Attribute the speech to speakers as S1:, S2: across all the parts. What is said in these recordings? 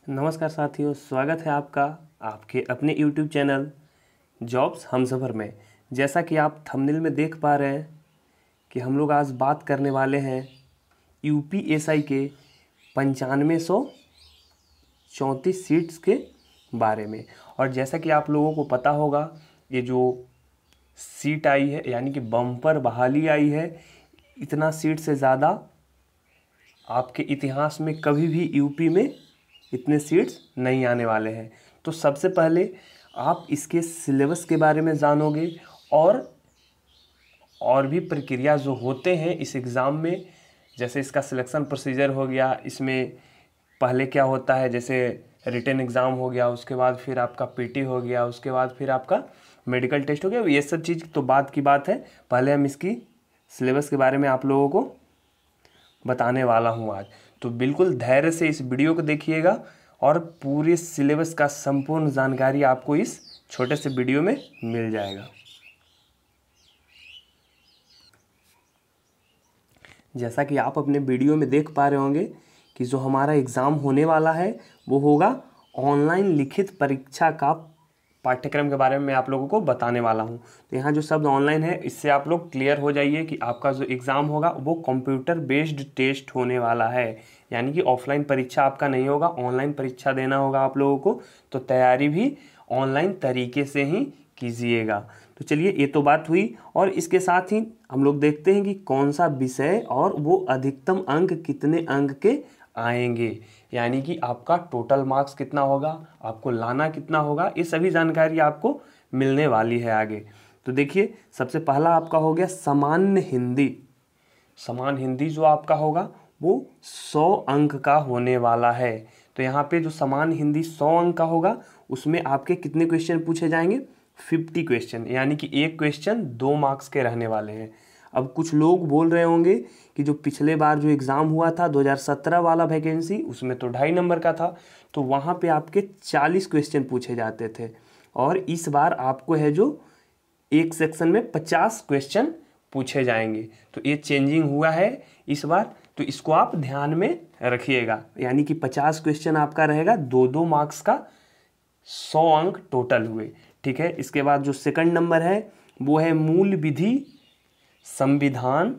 S1: नमस्कार साथियों, स्वागत है आपका आपके अपने YouTube चैनल जॉब्स हमसफ़र में। जैसा कि आप थंबनेल में देख पा रहे हैं कि हम लोग आज बात करने वाले हैं UPSI के 9534 सीट्स के बारे में। और जैसा कि आप लोगों को पता होगा, ये जो सीट आई है यानी कि बम्पर बहाली आई है, इतना सीट से ज़्यादा आपके इतिहास में कभी भी यूपी में इतने सीट्स नहीं आने वाले हैं। तो सबसे पहले आप इसके सिलेबस के बारे में जानोगे और भी प्रक्रिया जो होते हैं इस एग्ज़ाम में, जैसे इसका सिलेक्शन प्रोसीजर हो गया, इसमें पहले क्या होता है, जैसे रिटन एग्ज़ाम हो गया, उसके बाद फिर आपका पीटी हो गया, उसके बाद फिर आपका मेडिकल टेस्ट हो गया। ये सब चीज़ तो बाद की बात है, पहले हम इसकी सिलेबस के बारे में आप लोगों को बताने वाला हूँ आज। तो बिल्कुल धैर्य से इस वीडियो को देखिएगा और पूरे सिलेबस का संपूर्ण जानकारी आपको इस छोटे से वीडियो में मिल जाएगा। जैसा कि आप अपने वीडियो में देख पा रहे होंगे कि जो हमारा एग्ज़ाम होने वाला है वो होगा ऑनलाइन लिखित परीक्षा का पाठ्यक्रम के बारे में मैं आप लोगों को बताने वाला हूं। तो यहाँ जो शब्द ऑनलाइन है, इससे आप लोग क्लियर हो जाइए कि आपका जो एग्ज़ाम होगा वो कंप्यूटर बेस्ड टेस्ट होने वाला है, यानी कि ऑफलाइन परीक्षा आपका नहीं होगा, ऑनलाइन परीक्षा देना होगा आप लोगों को। तो तैयारी भी ऑनलाइन तरीके से ही कीजिएगा। तो चलिए, ये तो बात हुई। और इसके साथ ही हम लोग देखते हैं कि कौन सा विषय और वो अधिकतम अंक कितने अंक के आएंगे, यानी कि आपका टोटल मार्क्स कितना होगा, आपको लाना कितना होगा, ये सभी जानकारी आपको मिलने वाली है आगे। तो देखिए, सबसे पहला आपका हो गया सामान्य हिंदी। सामान्य हिंदी जो आपका होगा वो 100 अंक का होने वाला है। तो यहाँ पे जो सामान्य हिंदी 100 अंक का होगा, उसमें आपके कितने क्वेश्चन पूछे जाएंगे? 50 क्वेश्चन, यानी कि एक क्वेश्चन 2 मार्क्स के रहने वाले हैं। अब कुछ लोग बोल रहे होंगे कि जो पिछले बार जो एग्ज़ाम हुआ था 2017 वाला वैकेंसी, उसमें तो 2.5 नंबर का था, तो वहाँ पे आपके 40 क्वेश्चन पूछे जाते थे। और इस बार आपको है जो एक सेक्शन में 50 क्वेश्चन पूछे जाएंगे। तो ये चेंजिंग हुआ है इस बार, तो इसको आप ध्यान में रखिएगा। यानी कि 50 क्वेश्चन आपका रहेगा, 2-2 मार्क्स का, 100 अंक टोटल हुए। ठीक है। इसके बाद जो सेकंड नंबर है वो है मूल विधि, संविधान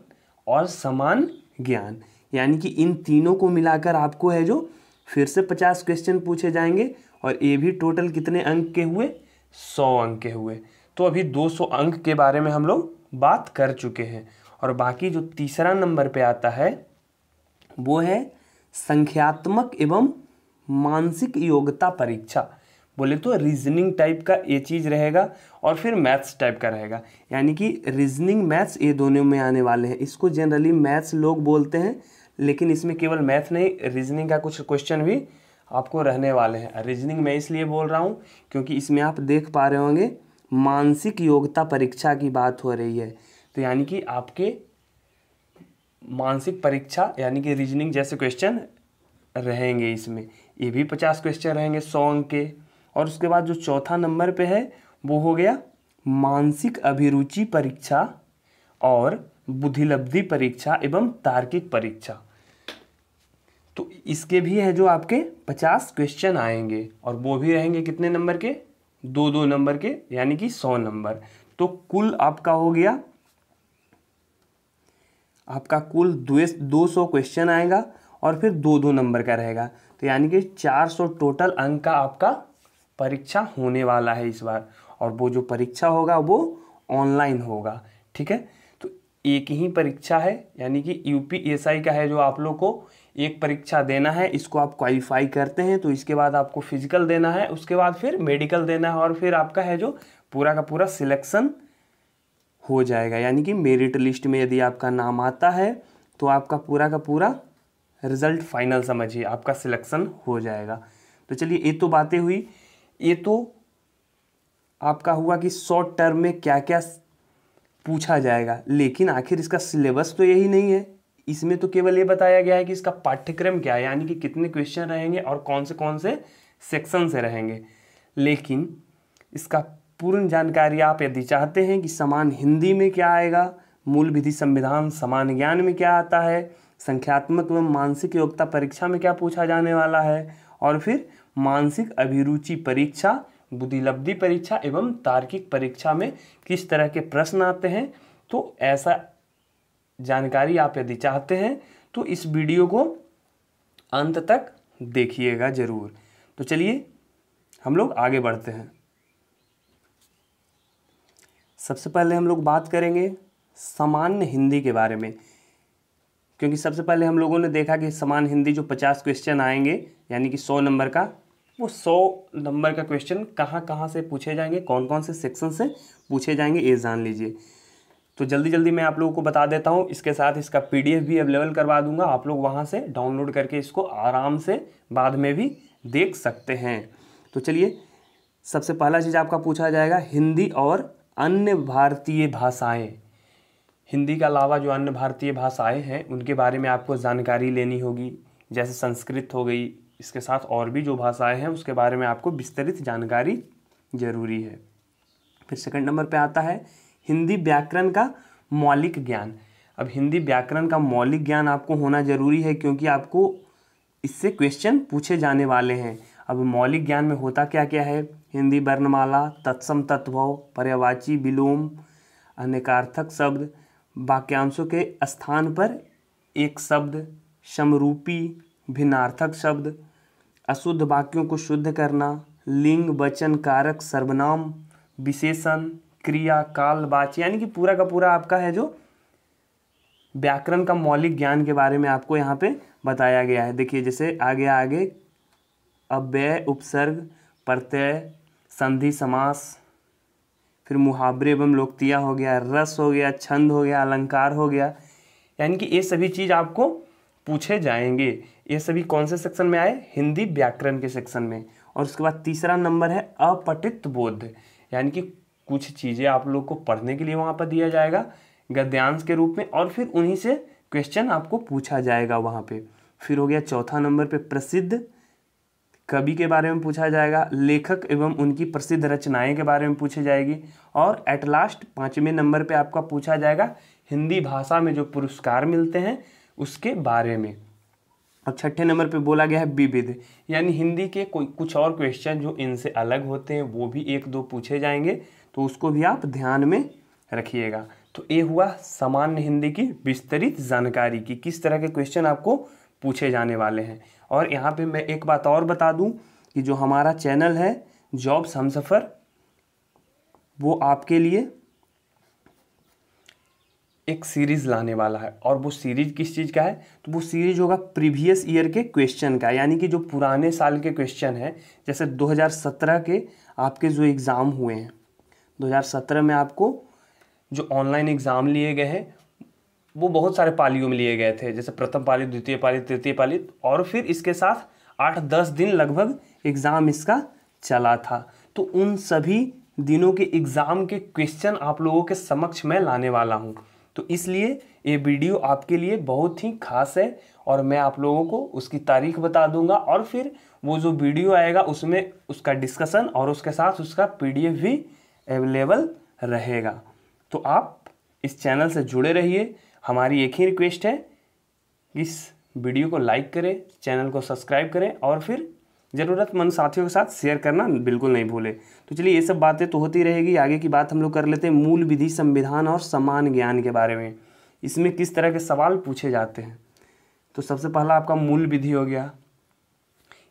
S1: और समान ज्ञान, यानी कि इन तीनों को मिलाकर आपको है जो फिर से 50 क्वेश्चन पूछे जाएंगे। और ये भी टोटल कितने अंक के हुए? 100 अंक के हुए। तो अभी 200 अंक के बारे में हम लोग बात कर चुके हैं। और बाकी जो तीसरा नंबर पे आता है वो है संख्यात्मक एवं मानसिक योग्यता परीक्षा। बोले तो रीजनिंग टाइप का ये चीज़ रहेगा और फिर मैथ्स टाइप का रहेगा, यानी कि रीजनिंग मैथ्स ये दोनों में आने वाले हैं। इसको जनरली मैथ्स लोग बोलते हैं, लेकिन इसमें केवल मैथ नहीं, रीजनिंग का कुछ क्वेश्चन भी आपको रहने वाले हैं। रीजनिंग मैं इसलिए बोल रहा हूँ क्योंकि इसमें आप देख पा रहे होंगे मानसिक योग्यता परीक्षा की बात हो रही है। तो यानी कि आपके मानसिक परीक्षा यानी कि रीजनिंग जैसे क्वेश्चन रहेंगे इसमें। ये भी 50 क्वेश्चन रहेंगे 100 अंक के। और उसके बाद जो चौथा नंबर पे है वो हो गया मानसिक अभिरुचि परीक्षा और बुद्धिलब्धि परीक्षा एवं तार्किक परीक्षा। तो इसके भी है जो आपके 50 क्वेश्चन आएंगे और वो भी रहेंगे कितने नंबर के? 2-2 नंबर के, यानी कि 100 नंबर। तो कुल आपका हो गया, आपका कुल 200 क्वेश्चन आएगा और फिर 2-2 नंबर का रहेगा। तो यानी कि 400 टोटल अंक का आपका परीक्षा होने वाला है इस बार। और वो जो परीक्षा होगा वो ऑनलाइन होगा। ठीक है। तो एक ही परीक्षा है, यानी कि UPSI का है जो आप लोग को एक परीक्षा देना है। इसको आप क्वालिफाई करते हैं तो इसके बाद आपको फिजिकल देना है, उसके बाद फिर मेडिकल देना है और फिर आपका है जो पूरा का पूरा सिलेक्शन हो जाएगा। यानी कि मेरिट लिस्ट में यदि आपका नाम आता है तो आपका पूरा का पूरा रिजल्ट फाइनल समझिए, आपका सिलेक्शन हो जाएगा। तो चलिए, ये तो बातें हुई। ये तो आपका हुआ कि शॉर्ट टर्म में क्या क्या पूछा जाएगा, लेकिन आखिर इसका सिलेबस तो यही नहीं है। इसमें तो केवल ये बताया गया है कि इसका पाठ्यक्रम क्या है, यानी कि कितने क्वेश्चन रहेंगे और कौन से सेक्शन से रहेंगे। लेकिन इसका पूर्ण जानकारी आप यदि चाहते हैं कि समान हिंदी में क्या आएगा, मूल विधि, संविधान, समान ज्ञान में क्या आता है, संख्यात्मक एवं मानसिक योग्यता परीक्षा में क्या पूछा जाने वाला है, और फिर मानसिक अभिरुचि परीक्षा, बुद्धिलब्धि परीक्षा एवं तार्किक परीक्षा में किस तरह के प्रश्न आते हैं। तो ऐसा जानकारी आप यदि चाहते हैं तो इस वीडियो को अंत तक देखिएगा जरूर। तो चलिए हम लोग आगे बढ़ते हैं। सबसे पहले हम लोग बात करेंगे सामान्य हिंदी के बारे में, क्योंकि सबसे पहले हम लोगों ने देखा कि सामान्य हिंदी जो 50 क्वेश्चन आएंगे यानी कि 100 नंबर का, वो 100 नंबर का क्वेश्चन कहाँ कहाँ से पूछे जाएंगे, कौन कौन से सेक्शन से पूछे जाएंगे, ये जान लीजिए। तो जल्दी जल्दी मैं आप लोगों को बता देता हूँ। इसके साथ इसका PDF भी अवेलेबल करवा दूंगा, आप लोग वहाँ से डाउनलोड करके इसको आराम से बाद में भी देख सकते हैं। तो चलिए, सबसे पहला चीज़ आपका पूछा जाएगा हिंदी और अन्य भारतीय भाषाएं। हिंदी के अलावा जो अन्य भारतीय भाषाएं हैं उनके बारे में आपको जानकारी लेनी होगी, जैसे संस्कृत हो गई। इसके साथ और भी जो भाषाएं हैं उसके बारे में आपको विस्तृत जानकारी जरूरी है। फिर सेकंड नंबर पे आता है हिंदी व्याकरण का मौलिक ज्ञान। अब हिंदी व्याकरण का मौलिक ज्ञान आपको होना जरूरी है, क्योंकि आपको इससे क्वेश्चन पूछे जाने वाले हैं। अब मौलिक ज्ञान में होता क्या क्या है, हिंदी वर्णमाला, तत्सम तत्वों, पर्यायवाची विलोम, अनेकार्थक शब्द, वाक्यांशों के स्थान पर एक शब्द, समरूपी भिन्नार्थक शब्द, अशुद्ध वाक्यों को शुद्ध करना, लिंग वचन कारक सर्वनाम, विशेषण, क्रिया, काल, वाच्य, यानी कि पूरा का पूरा आपका है जो व्याकरण का मौलिक ज्ञान के बारे में आपको यहाँ पे बताया गया है। देखिए जैसे आगे अव्यय, उपसर्ग, प्रत्यय, संधि, समास, फिर मुहावरे एवं लोकोक्तियाँ हो गया, रस हो गया, छंद हो गया, अलंकार हो गया, यानी कि ये सभी चीज़ आपको पूछे जाएंगे। ये सभी कौन से सेक्शन में आए, हिंदी व्याकरण के सेक्शन में। और उसके बाद तीसरा नंबर है अपठित बोध, यानी कि कुछ चीज़ें आप लोग को पढ़ने के लिए वहाँ पर दिया जाएगा गद्यांश के रूप में, और फिर उन्हीं से क्वेश्चन आपको पूछा जाएगा वहाँ पे। फिर हो गया चौथा नंबर पे प्रसिद्ध कवि के बारे में पूछा जाएगा, लेखक एवं उनकी प्रसिद्ध रचनाएं के बारे में पूछी जाएगी, और एट लास्ट 5वें नंबर पे आपका पूछा जाएगा हिंदी भाषा में जो पुरस्कार मिलते हैं उसके बारे में। और छठे नंबर पे बोला गया है विविध, यानी हिंदी के कोई कुछ और क्वेश्चन जो इनसे अलग होते हैं वो भी 1-2 पूछे जाएंगे, तो उसको भी आप ध्यान में रखिएगा। तो ये हुआ सामान्य हिंदी की विस्तृत जानकारी की किस तरह के क्वेश्चन आपको पूछे जाने वाले हैं। और यहाँ पे मैं एक बात और बता दूं कि जो हमारा चैनल है जॉब्स हमसफ़र, वो आपके लिए एक सीरीज़ लाने वाला है। और वो सीरीज़ किस चीज़ का है, तो वो सीरीज होगा प्रीवियस ईयर के क्वेश्चन का, यानी कि जो पुराने साल के क्वेश्चन हैं। जैसे 2017 के आपके जो एग्ज़ाम हुए हैं, 2017 में आपको जो ऑनलाइन एग्ज़ाम लिए गए हैं वो बहुत सारे पालियों में लिए गए थे, जैसे प्रथम पाली, द्वितीय पाली, तृतीय पाली, और फिर इसके साथ 8-10 दिन लगभग एग्ज़ाम इसका चला था। तो उन सभी दिनों के एग्ज़ाम के क्वेश्चन आप लोगों के समक्ष मैं लाने वाला हूं। तो इसलिए ये वीडियो आपके लिए बहुत ही खास है, और मैं आप लोगों को उसकी तारीख बता दूंगा, और फिर वो जो वीडियो आएगा उसमें उसका डिस्कशन और उसके साथ उसका PDF भी अवेलेबल रहेगा। तो आप इस चैनल से जुड़े रहिए। हमारी एक ही रिक्वेस्ट है, इस वीडियो को लाइक करें, चैनल को सब्सक्राइब करें, और फिर ज़रूरतमंद साथियों के साथ शेयर करना बिल्कुल नहीं भूलें। तो चलिए, ये सब बातें तो होती रहेगी। आगे की बात हम लोग कर लेते हैं मूल विधि, संविधान और समान ज्ञान के बारे में। इसमें किस तरह के सवाल पूछे जाते हैं। तो सबसे पहला आपका मूल विधि हो गया।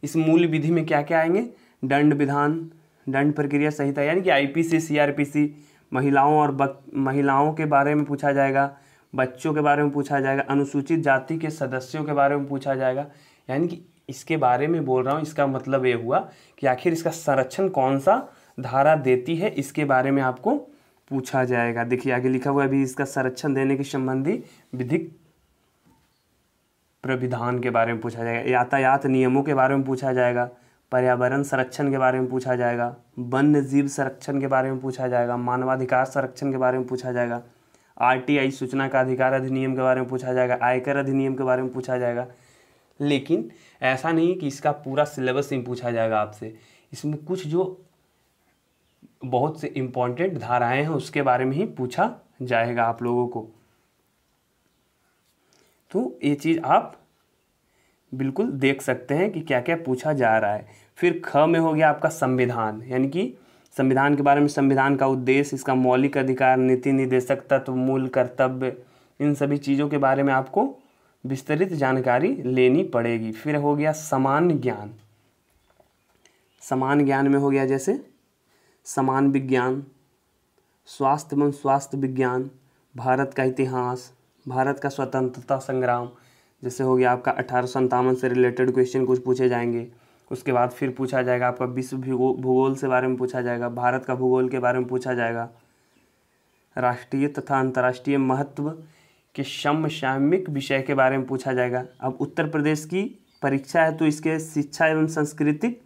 S1: इस मूल विधि में क्या क्या आएंगे, दंड विधान, दंड प्रक्रिया संहिता, यानी कि IPC, CRPC, महिलाओं के बारे में पूछा जाएगा, बच्चों के बारे में पूछा जाएगा, अनुसूचित जाति के सदस्यों के बारे में पूछा जाएगा। यानी कि इसके बारे में बोल रहा हूँ, इसका मतलब ये हुआ कि आखिर इसका संरक्षण कौन सा धारा देती है, इसके बारे में आपको पूछा जाएगा। देखिए आगे लिखा हुआ है, अभी इसका संरक्षण देने के संबंधी विधिक प्रविधान के बारे में पूछा जाएगा, यातायात नियमों के बारे में पूछा जाएगा, पर्यावरण संरक्षण के बारे में पूछा जाएगा, वन्य जीव संरक्षण के बारे में पूछा जाएगा, मानवाधिकार संरक्षण के बारे में पूछा जाएगा, RTI सूचना का अधिकार अधिनियम के बारे में पूछा जाएगा, आयकर अधिनियम के बारे में पूछा जाएगा। लेकिन ऐसा नहीं कि इसका पूरा सिलेबस ही पूछा जाएगा आपसे, इसमें कुछ जो बहुत से इम्पोर्टेंट धाराएं हैं उसके बारे में ही पूछा जाएगा आप लोगों को। तो ये चीज़ आप बिल्कुल देख सकते हैं कि क्या क्या पूछा जा रहा है। फिर ख में हो गया आपका संविधान, यानी कि संविधान के बारे में, संविधान का उद्देश्य, इसका मौलिक अधिकार, नीति निर्देशक तत्व, मूल कर्तव्य, इन सभी चीज़ों के बारे में आपको विस्तृत जानकारी लेनी पड़ेगी। फिर हो गया सामान्य ज्ञान। समान ज्ञान में हो गया जैसे समान विज्ञान, स्वास्थ्य एवं स्वास्थ्य विज्ञान, भारत का इतिहास, भारत का स्वतंत्रता संग्राम, जैसे हो गया आपका 1857 से रिलेटेड क्वेश्चन कुछ पूछे जाएंगे। उसके बाद फिर पूछा जाएगा आपका विश्व भूगोल से बारे में पूछा जाएगा, भारत का भूगोल के बारे में पूछा जाएगा, राष्ट्रीय तथा अंतर्राष्ट्रीय महत्व के समसामयिक विषय के बारे में पूछा जाएगा। अब उत्तर प्रदेश की परीक्षा है तो इसके शिक्षा एवं सांस्कृतिक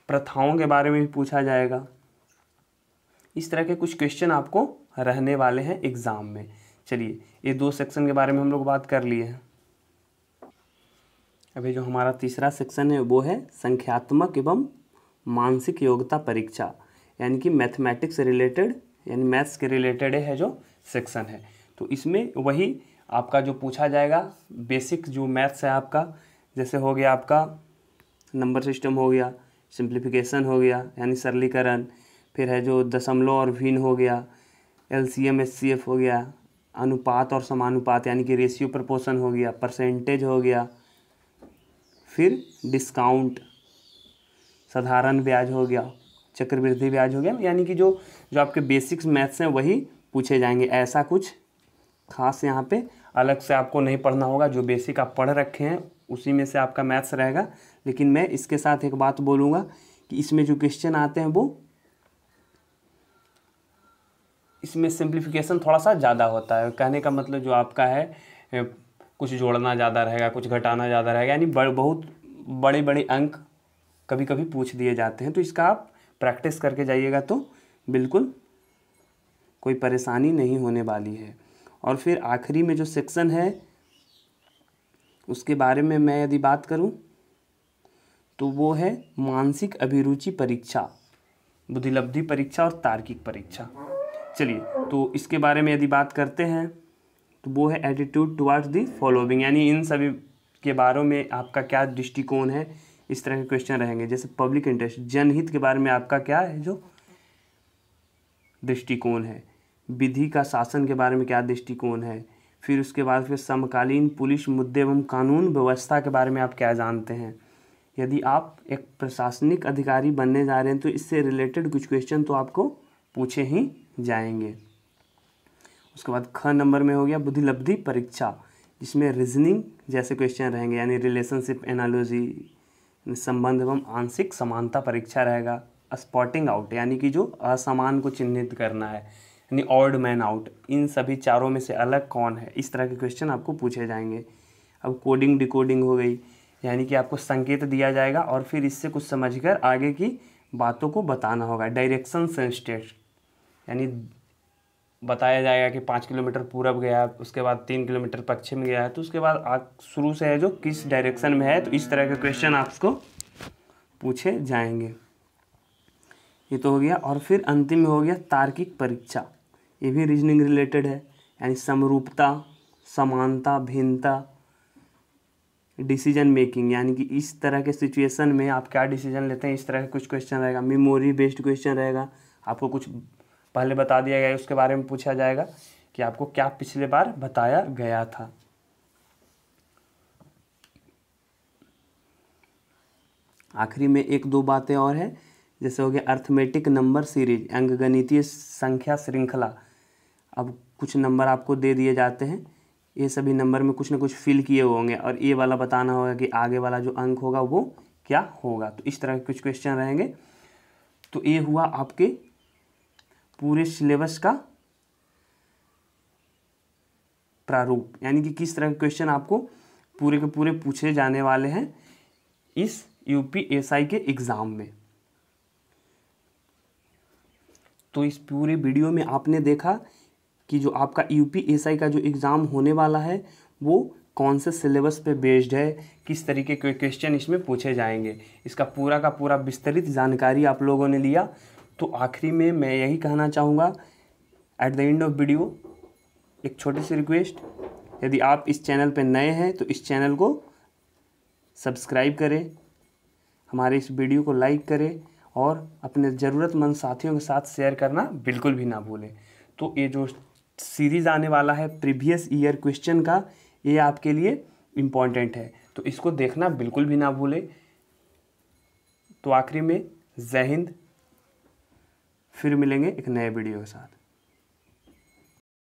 S1: प्रथाओं के बारे में भी पूछा जाएगा। इस तरह के कुछ क्वेश्चन आपको रहने वाले हैं एग्ज़ाम में। चलिए, ये 2 सेक्शन के बारे में हम लोग बात कर लिए हैं। अभी जो हमारा तीसरा सेक्शन है वो है संख्यात्मक एवं मानसिक योग्यता परीक्षा, यानी कि मैथमेटिक्स से रिलेटेड, यानी मैथ्स के रिलेटेड है जो सेक्शन है। तो इसमें वही आपका जो पूछा जाएगा बेसिक जो मैथ्स है आपका, जैसे हो गया आपका नंबर सिस्टम हो गया, सिंप्लीफिकेशन हो गया यानी सरलीकरण, फिर है जो दशमलव और भिन्न हो गया, एलसीएम एचसीएफ हो गया, अनुपात और समानुपात यानी कि रेशियो प्रपोर्शन हो गया, परसेंटेज हो गया, फिर डिस्काउंट, साधारण ब्याज हो गया, चक्रवृद्धि ब्याज हो गया, यानी कि जो आपके बेसिक्स मैथ्स हैं वही पूछे जाएंगे। ऐसा कुछ खास यहाँ पे अलग से आपको नहीं पढ़ना होगा, जो बेसिक आप पढ़ रखे हैं उसी में से आपका मैथ्स रहेगा। लेकिन मैं इसके साथ एक बात बोलूँगा कि इसमें जो क्वेश्चन आते हैं वो इसमें सिंप्लीफिकेशन थोड़ा सा ज़्यादा होता है। कहने का मतलब जो आपका है कुछ जोड़ना ज़्यादा रहेगा, कुछ घटाना ज़्यादा रहेगा, यानी बहुत बड़े बड़े अंक कभी कभी पूछ दिए जाते हैं। तो इसका आप प्रैक्टिस करके जाइएगा तो बिल्कुल कोई परेशानी नहीं होने वाली है। और फिर आखिरी में जो सेक्शन है उसके बारे में मैं यदि बात करूं तो वो है मानसिक अभिरुचि परीक्षा, बुद्धिलब्धि परीक्षा और तार्किक परीक्षा। चलिए, तो इसके बारे में यदि बात करते हैं तो वो है एटीट्यूड टुवर्ड्स द फॉलोइंग, यानी इन सभी के बारे में आपका क्या दृष्टिकोण है, इस तरह के क्वेश्चन रहेंगे। जैसे पब्लिक इंटरेस्ट, जनहित के बारे में आपका क्या है जो दृष्टिकोण है, विधि का शासन के बारे में क्या दृष्टिकोण है, फिर उसके बाद फिर समकालीन पुलिस मुद्दे एवं कानून व्यवस्था के बारे में आप क्या जानते हैं। यदि आप एक प्रशासनिक अधिकारी बनने जा रहे हैं तो इससे रिलेटेड कुछ क्वेश्चन तो आपको पूछे ही जाएंगे। उसके बाद ख नंबर में हो गया बुद्धिलब्धि परीक्षा, जिसमें रीजनिंग जैसे क्वेश्चन रहेंगे, यानी रिलेशनशिप एनालॉजी, संबंध एवं आंशिक समानता परीक्षा रहेगा। स्पॉटिंग आउट, यानी कि जो असमान को चिन्हित करना है, यानी ऑड मैन आउट, इन सभी चारों में से अलग कौन है, इस तरह के क्वेश्चन आपको पूछे जाएंगे। अब कोडिंग डिकोडिंग हो गई, यानी कि आपको संकेत दिया जाएगा और फिर इससे कुछ समझकर आगे की बातों को बताना होगा। डायरेक्शन सेंस टेस्ट, यानी बताया जाएगा कि 5 किलोमीटर पूरब गया, उसके बाद 3 किलोमीटर पश्चिम गया है, तो उसके बाद शुरू से है जो किस डायरेक्शन में है, तो इस तरह के क्वेश्चन आपको पूछे जाएंगे। ये तो हो गया। और फिर अंतिम में हो गया तार्किक परीक्षा, ये भी रीजनिंग रिलेटेड है, यानी समरूपता, समानता, भिन्नता, डिसीजन मेकिंग, यानी कि इस तरह के सिचुएशन में आप क्या डिसीजन लेते हैं, इस तरह के कुछ क्वेश्चन रहेगा। मेमोरी बेस्ड क्वेश्चन रहेगा, आपको कुछ पहले बता दिया गया उसके बारे में पूछा जाएगा कि आपको क्या पिछले बार बताया गया था। आखिरी में 1-2 बातें और है, जैसे हो गया अर्थमेटिक नंबर सीरीज, अंकगणितीय संख्या श्रृंखला। अब कुछ नंबर आपको दे दिए जाते हैं, ये सभी नंबर में कुछ ना कुछ फिल किए होंगे और ये वाला बताना होगा कि आगे वाला जो अंक होगा वो क्या होगा। तो इस तरह के कुछ क्वेश्चन रहेंगे। तो ये हुआ आपके पूरे सिलेबस का प्रारूप, यानी कि किस तरह के क्वेश्चन आपको पूरे के पूरे पूछे जाने वाले हैं इस यूपीएसआई के एग्ज़ाम में। तो इस पूरे वीडियो में आपने देखा कि जो आपका यूपीएसआई का जो एग्ज़ाम होने वाला है वो कौन से सिलेबस पे बेस्ड है, किस तरीके के क्वेश्चन इसमें पूछे जाएंगे, इसका पूरा का पूरा विस्तृत जानकारी आप लोगों ने लिया। तो आखिरी में मैं यही कहना चाहूँगा, at the end of video एक छोटी सी रिक्वेस्ट, यदि आप इस चैनल पे नए हैं तो इस चैनल को सब्सक्राइब करें, हमारे इस वीडियो को लाइक करें और अपने ज़रूरतमंद साथियों के साथ शेयर करना बिल्कुल भी ना भूलें। तो ये जो सीरीज़ आने वाला है प्रीवियस ईयर क्वेश्चन का, ये आपके लिए इम्पॉर्टेंट है, तो इसको देखना बिल्कुल भी ना भूलें। तो आखिरी में जय हिंद, फिर मिलेंगे एक नए वीडियो के साथ।